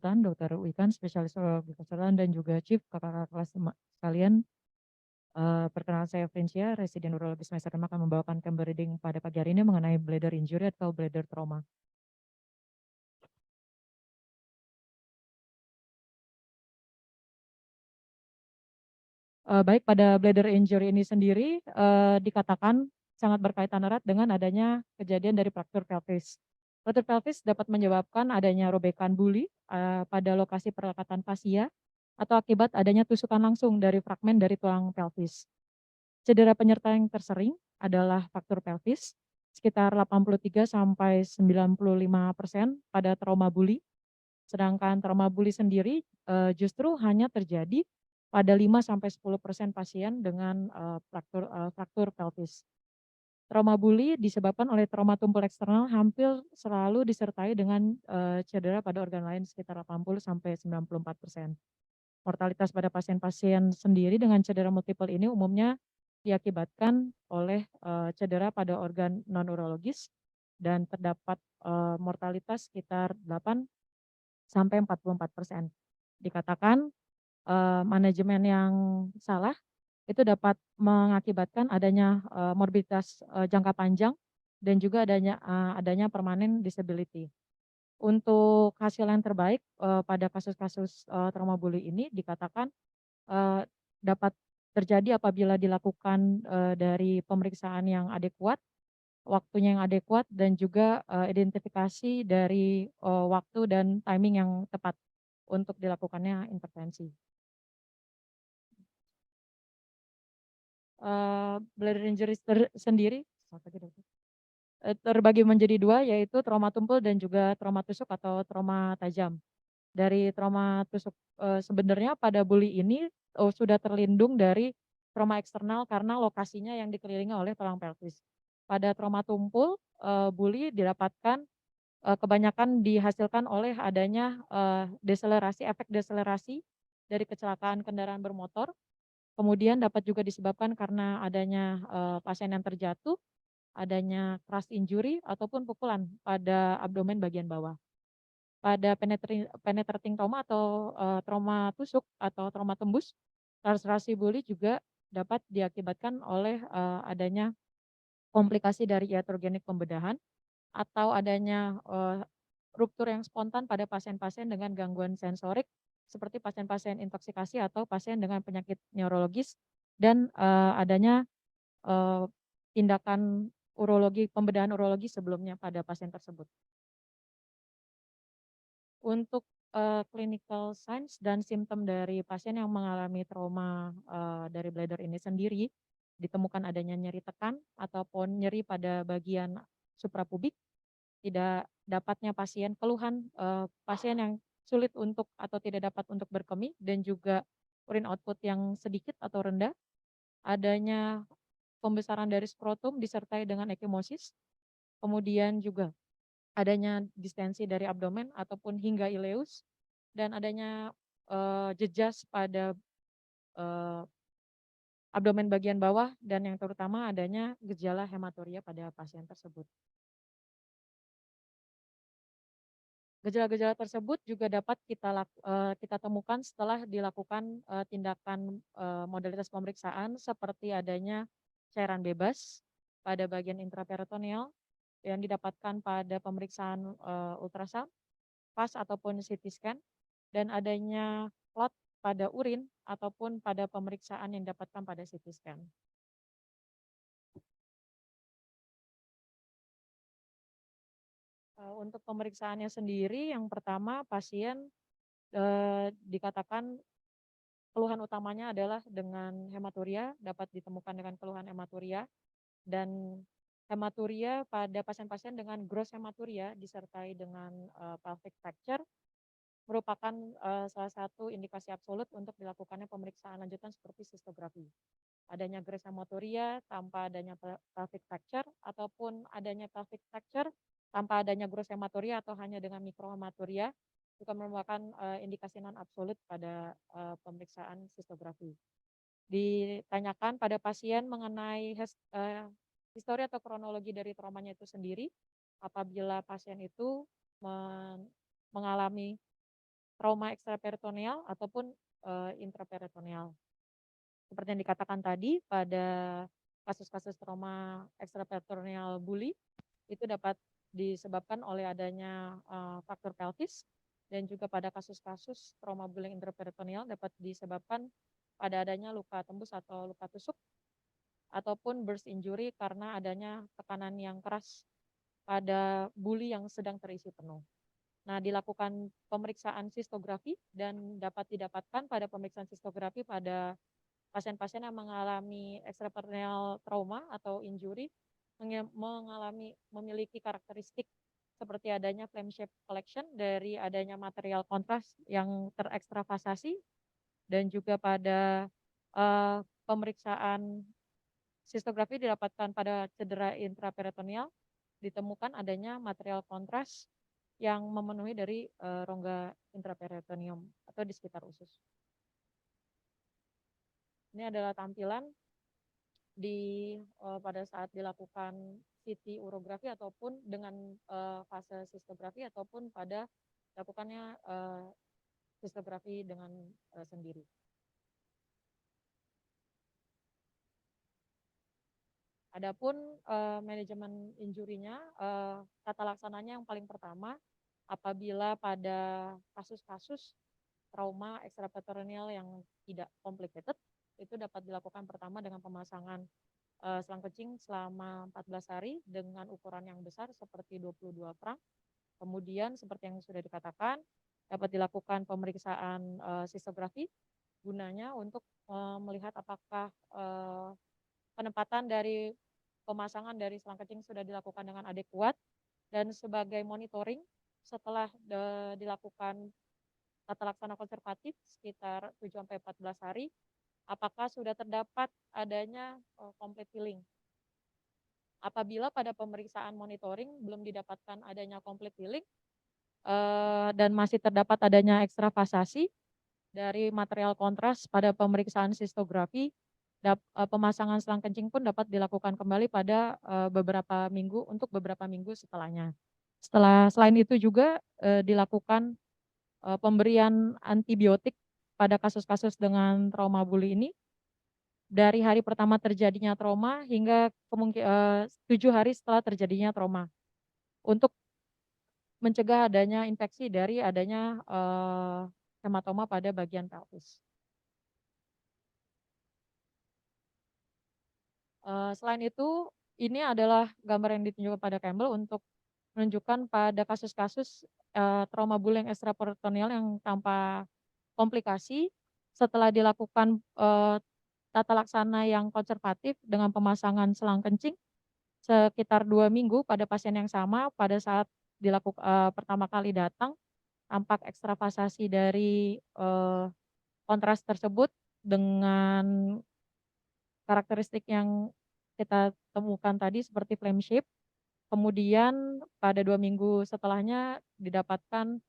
Kesehatan, Dokter Wikan, spesialis urologi kesehatan dan juga Chief kakak-kakak kelas sekalian. Perkenalkan saya Frincia, residen urologi semester 5 akan membawakan camp reading pada pagi hari ini mengenai bladder injury atau bladder trauma. Baik pada bladder injury ini sendiri, dikatakan sangat berkaitan erat dengan adanya kejadian dari fraktur pelvis. Fraktur pelvis dapat menyebabkan adanya robekan buli, pada lokasi perlekatan fasia atau akibat adanya tusukan langsung dari fragmen dari tulang pelvis. Cedera penyerta yang tersering adalah fraktur pelvis, sekitar 83 sampai 95% pada trauma buli, sedangkan trauma buli sendiri, justru hanya terjadi pada 5 sampai 10% pasien dengan, fraktur pelvis. Trauma buli disebabkan oleh trauma tumpul eksternal hampir selalu disertai dengan, cedera pada organ lain sekitar 80 sampai 94%. Mortalitas pada pasien-pasien sendiri dengan cedera multiple ini umumnya diakibatkan oleh, cedera pada organ non-urologis dan terdapat, mortalitas sekitar 8 sampai 44%. Dikatakan, manajemen yang salah itu dapat mengakibatkan adanya, morbiditas, jangka panjang dan juga adanya permanent disability. Untuk hasil yang terbaik, pada kasus-kasus, trauma bully ini dikatakan, eee, dapat terjadi apabila dilakukan, dari pemeriksaan yang adekuat, waktunya yang adekuat dan juga, identifikasi dari, waktu dan timing yang tepat untuk dilakukannya intervensi. Bladder injury sendiri terbagi menjadi 2 yaitu trauma tumpul dan juga trauma tusuk atau trauma tajam. Dari trauma tusuk, sebenarnya pada bully ini, sudah terlindung dari trauma eksternal karena lokasinya yang dikelilingi oleh tulang pelvis. Pada trauma tumpul, bully didapatkan, kebanyakan dihasilkan oleh adanya, efek deselerasi dari kecelakaan kendaraan bermotor, kemudian dapat juga disebabkan karena adanya, pasien yang terjatuh, adanya crush injury ataupun pukulan pada abdomen bagian bawah. Pada penetrating trauma atau, trauma tusuk atau trauma tembus, laserasi buli juga dapat diakibatkan oleh, adanya komplikasi dari iatrogenik pembedahan atau adanya, ruptur yang spontan pada pasien-pasien dengan gangguan sensorik seperti pasien-pasien intoksikasi atau pasien dengan penyakit neurologis dan, adanya, eee, tindakan pembedahan urologi sebelumnya pada pasien tersebut. Untuk, clinical signs dan simptom dari pasien yang mengalami trauma, dari bladder ini sendiri, ditemukan adanya nyeri tekan ataupun nyeri pada bagian suprapubik, tidak dapatnya keluhan, pasien yang sulit untuk atau tidak dapat untuk berkemih dan juga urine output yang sedikit atau rendah, adanya pembesaran dari skrotum disertai dengan ekimosis, kemudian juga adanya distensi dari abdomen ataupun hingga ileus dan adanya, jejas pada, eee, abdomen bagian bawah dan yang terutama adanya gejala hematuria pada pasien tersebut. Gejala-gejala tersebut juga dapat kita temukan setelah dilakukan, tindakan, modalitas pemeriksaan seperti adanya cairan bebas pada bagian intraperitoneal yang didapatkan pada pemeriksaan, ultrasound, PAS ataupun CT scan dan adanya clot pada urin ataupun pada pemeriksaan yang didapatkan pada CT scan. Untuk pemeriksaannya sendiri yang pertama pasien, dikatakan keluhan utamanya adalah dengan hematuria, dapat ditemukan dengan keluhan hematuria dan hematuria pada pasien-pasien dengan gross hematuria disertai dengan, pelvic fracture merupakan, salah satu indikasi absolut untuk dilakukannya pemeriksaan lanjutan seperti sistografi. Adanya gross hematuria tanpa adanya pelvic fracture ataupun adanya pelvic fracture tanpa adanya gross hematuria atau hanya dengan mikrohematuria juga merupakan, indikasi non absolut pada, pemeriksaan sistografi. Ditanyakan pada pasien mengenai histori atau kronologi dari traumanya itu sendiri, apabila pasien itu mengalami trauma ekstraperitoneal ataupun intraperitoneal. Seperti yang dikatakan tadi, pada kasus-kasus trauma ekstraperitoneal bully itu dapat disebabkan oleh adanya faktor pelvis, dan juga pada kasus-kasus trauma bullying intraperitoneal dapat disebabkan pada adanya luka tembus atau luka tusuk ataupun burst injury karena adanya tekanan yang keras pada buli yang sedang terisi penuh. Nah, dilakukan pemeriksaan sistografi dan dapat didapatkan pada pemeriksaan sistografi pada pasien-pasien yang mengalami extraperitoneal trauma atau injury memiliki karakteristik seperti adanya flame shape collection dari adanya material kontras yang terekstravasasi, dan juga pada pemeriksaan sistografi didapatkan pada cedera intraperitoneal ditemukan adanya material kontras yang memenuhi dari rongga intraperitoneum atau di sekitar usus. Ini adalah tampilan pada saat dilakukan CT urografi ataupun dengan fase sistografi ataupun pada dilakukannya sistografi dengan sendiri. Adapun manajemen injurinya, tata laksananya yang paling pertama, apabila pada kasus-kasus trauma ekstraperitoneal yang tidak complicated, itu dapat dilakukan pertama dengan pemasangan selang kencing selama 14 hari dengan ukuran yang besar seperti 22 frank. Kemudian seperti yang sudah dikatakan, dapat dilakukan pemeriksaan sistografi gunanya untuk melihat apakah penempatan dari pemasangan dari selang kencing sudah dilakukan dengan adekuat, dan sebagai monitoring setelah dilakukan tata laksana konservatif sekitar 7-14 hari, apakah sudah terdapat adanya complete healing. Apabila pada pemeriksaan monitoring belum didapatkan adanya complete healing dan masih terdapat adanya ekstravasasi dari material kontras pada pemeriksaan sistografi, pemasangan selang kencing pun dapat dilakukan kembali pada beberapa minggu setelahnya. Selain itu juga dilakukan pemberian antibiotik pada kasus-kasus dengan trauma bully ini dari hari pertama terjadinya trauma hingga 7 hari setelah terjadinya trauma untuk mencegah adanya infeksi dari adanya hematoma pada bagian pelvis. Selain itu, ini adalah gambar yang ditunjukkan pada Campbell untuk menunjukkan pada kasus-kasus trauma bullying ekstraperitoneal yang tanpa komplikasi setelah dilakukan tata laksana yang konservatif dengan pemasangan selang kencing sekitar 2 minggu pada pasien yang sama. Pada saat pertama kali datang, tampak ekstravasasi dari kontras tersebut dengan karakteristik yang kita temukan tadi seperti flame shape. Kemudian pada 2 minggu setelahnya dapatkan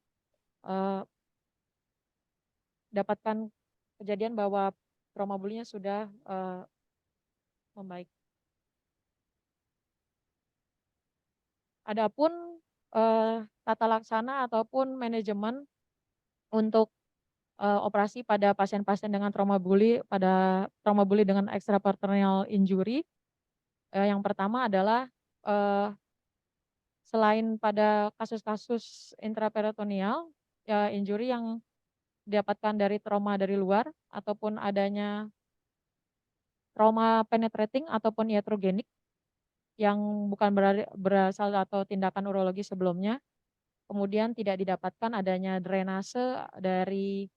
kejadian bahwa trauma bullying-nya sudah membaik. Adapun tata laksana ataupun manajemen untuk operasi pada pasien-pasien dengan trauma bully dengan extraperitoneal injury, yang pertama adalah selain pada kasus-kasus intraperitoneal injury yang didapatkan dari trauma dari luar ataupun adanya trauma penetrating ataupun iatrogenik yang bukan berasal atau tindakan urologi sebelumnya, kemudian tidak didapatkan adanya drainase dari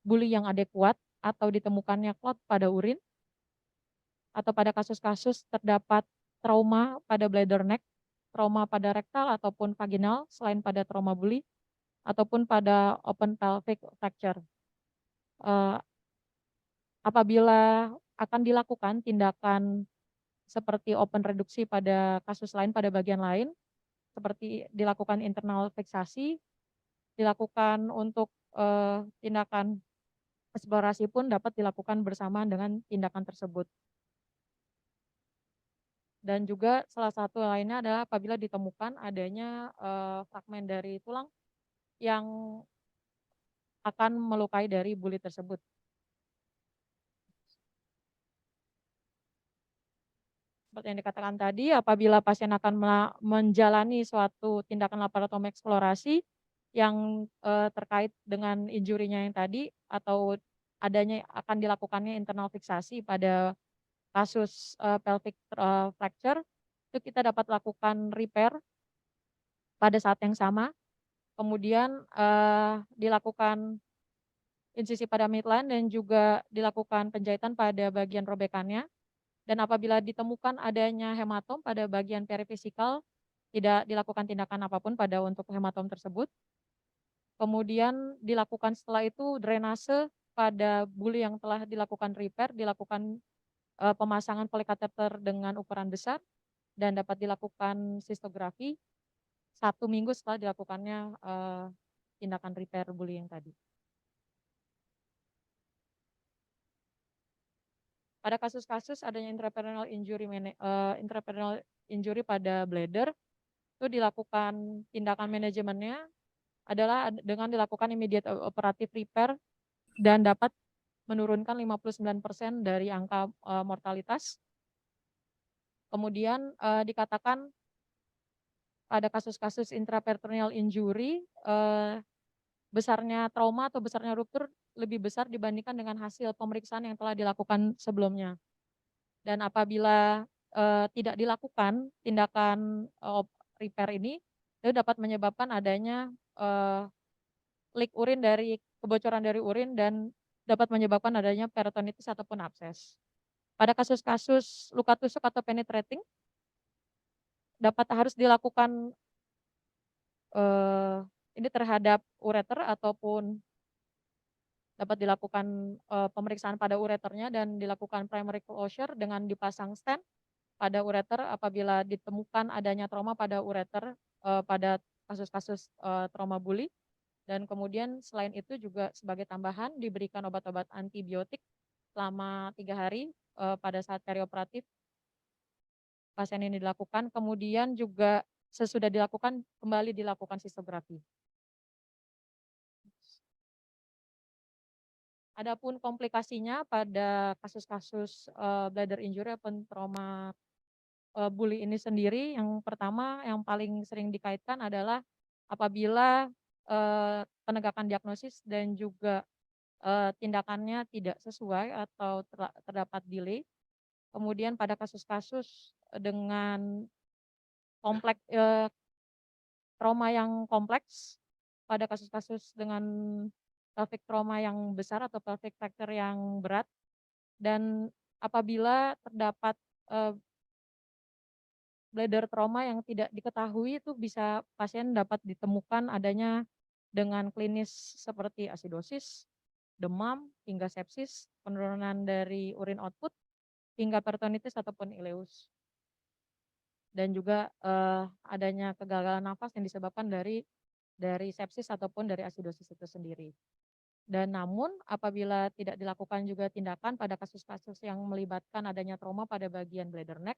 buli yang adekuat atau ditemukannya clot pada urin, atau pada kasus-kasus terdapat trauma pada bladder neck, trauma pada rektal ataupun vaginal selain pada trauma buli, ataupun pada open pelvic fracture. Apabila akan dilakukan tindakan seperti open reduksi pada kasus lain pada bagian lain, seperti dilakukan internal fiksasi, dilakukan untuk tindakan eksplorasi pun dapat dilakukan bersamaan dengan tindakan tersebut. Dan juga salah satu lainnya adalah apabila ditemukan adanya fragmen dari tulang yang akan melukai dari buli tersebut. Seperti yang dikatakan tadi, apabila pasien akan menjalani suatu tindakan laparotomi eksplorasi yang terkait dengan injurinya yang tadi atau adanya akan dilakukannya internal fiksasi pada kasus pelvic fracture, itu kita dapat lakukan repair pada saat yang sama, kemudian dilakukan insisi pada midline dan juga dilakukan penjahitan pada bagian robekannya. Dan apabila ditemukan adanya hematom pada bagian perifisikal, tidak dilakukan tindakan apapun pada untuk hematom tersebut. Kemudian dilakukan setelah itu drainase pada buli yang telah dilakukan repair, dilakukan pemasangan polikateter dengan ukuran besar dan dapat dilakukan sistografi 1 minggu setelah dilakukannya tindakan repair buli yang tadi. Pada kasus-kasus adanya intraperitoneal injury pada bladder, itu dilakukan tindakan manajemennya adalah dengan dilakukan immediate operative repair dan dapat menurunkan 59% dari angka mortalitas. Kemudian dikatakan pada kasus-kasus intraperitoneal injury, besarnya trauma atau besarnya ruptur lebih besar dibandingkan dengan hasil pemeriksaan yang telah dilakukan sebelumnya. Dan apabila tidak dilakukan tindakan repair ini, itu dapat menyebabkan adanya leak urin dari kebocoran dari urin dan dapat menyebabkan adanya peritonitis ataupun abses. Pada kasus-kasus luka tusuk atau penetrating, dapat harus dilakukan ini terhadap ureter ataupun dapat dilakukan pemeriksaan pada ureternya dan dilakukan primary closure dengan dipasang stent pada ureter apabila ditemukan adanya trauma pada ureter pada kasus-kasus trauma buli. Dan kemudian selain itu juga sebagai tambahan diberikan obat-obat antibiotik selama 3 hari pada saat perioperatif pasien ini dilakukan. Kemudian juga sesudah dilakukan kembali dilakukan sistografi. Adapun komplikasinya pada kasus-kasus bladder injury ataupun trauma buli ini sendiri, yang pertama yang paling sering dikaitkan adalah apabila penegakan diagnosis dan juga tindakannya tidak sesuai atau terdapat delay. Kemudian pada kasus-kasus dengan trauma yang kompleks, pada kasus-kasus dengan pelvic trauma yang besar atau pelvic fracture yang berat, dan apabila terdapat bladder trauma yang tidak diketahui itu bisa pasien dapat ditemukan adanya dengan klinis seperti asidosis, demam, hingga sepsis, penurunan dari urin output, hingga peritonitis ataupun ileus. Dan juga adanya kegagalan nafas yang disebabkan dari sepsis ataupun dari asidosis itu sendiri. Dan namun apabila tidak dilakukan juga tindakan pada kasus-kasus yang melibatkan adanya trauma pada bagian bladder neck,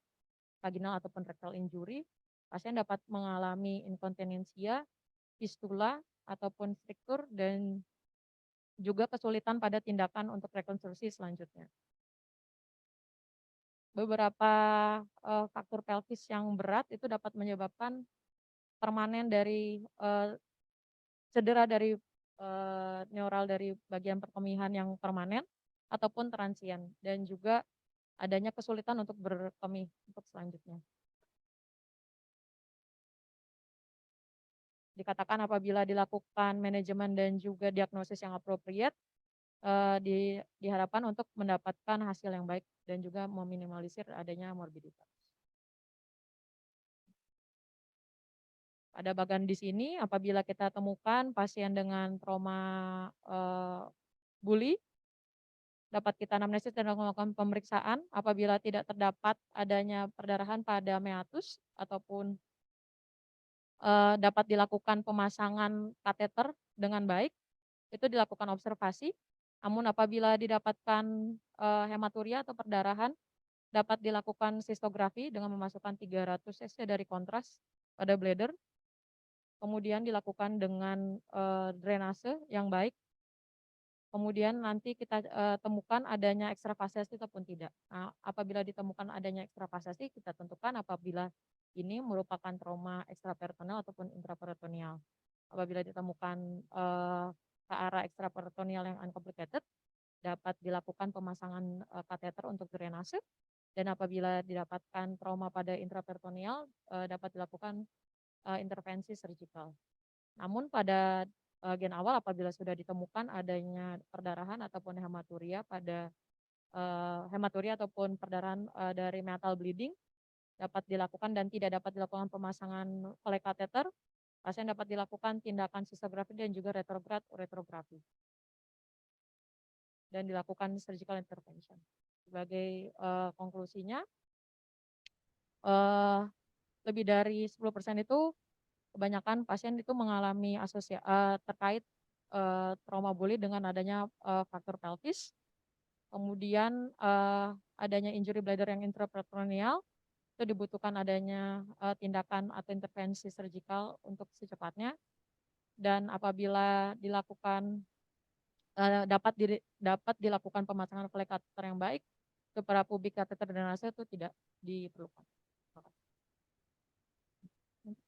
vaginal ataupun rectal injury, pasien dapat mengalami inkontinensia, fistula ataupun striktur dan juga kesulitan pada tindakan untuk rekonstruksi selanjutnya. Beberapa faktor pelvis yang berat itu dapat menyebabkan permanen dari cedera dari neural dari bagian perkemihan yang permanen ataupun transien dan juga adanya kesulitan untuk berkemih untuk selanjutnya. Dikatakan apabila dilakukan manajemen dan juga diagnosis yang appropriate, diharapkan untuk mendapatkan hasil yang baik dan juga meminimalisir adanya morbiditas. Pada bagian di sini, apabila kita temukan pasien dengan trauma buli, dapat kita anamnesis dan melakukan pemeriksaan. Apabila tidak terdapat adanya perdarahan pada meatus ataupun dapat dilakukan pemasangan kateter dengan baik, itu dilakukan observasi. Namun apabila didapatkan hematuria atau perdarahan, dapat dilakukan sistografi dengan memasukkan 300 cc dari kontras pada bladder. Kemudian dilakukan dengan drainase yang baik kemudian nanti kita, temukan adanya ekstravasasi ataupun tidak. Nah, apabila ditemukan adanya ekstravasasi, kita tentukan apabila ini merupakan trauma ekstraperitoneal ataupun intraperitoneal. Apabila ditemukan, ke arah ekstraperitoneal yang uncomplicated, dapat dilakukan pemasangan, kateter untuk drenase, dan apabila didapatkan trauma pada intraperitoneal, dapat dilakukan, intervensi surgical. Namun pada bagian awal apabila sudah ditemukan adanya perdarahan ataupun hematuria pada, hematuria ataupun perdarahan, dari metal bleeding, dapat dilakukan dan tidak dapat dilakukan pemasangan oleh kateter, pasien dapat dilakukan tindakan sistografi dan juga retrograd uretrografi, dan dilakukan surgical intervention. Sebagai, konklusinya, eee, lebih dari 10% itu kebanyakan pasien itu mengalami terkait, trauma buli dengan adanya, fraktur pelvis, kemudian, adanya injury bladder yang intraperitoneal, itu dibutuhkan adanya, tindakan atau intervensi surgical untuk secepatnya, dan apabila dilakukan, dapat dilakukan pemasangan oleh kateter yang baik, suprapubik kateter drenase itu tidak diperlukan. Terima kasih.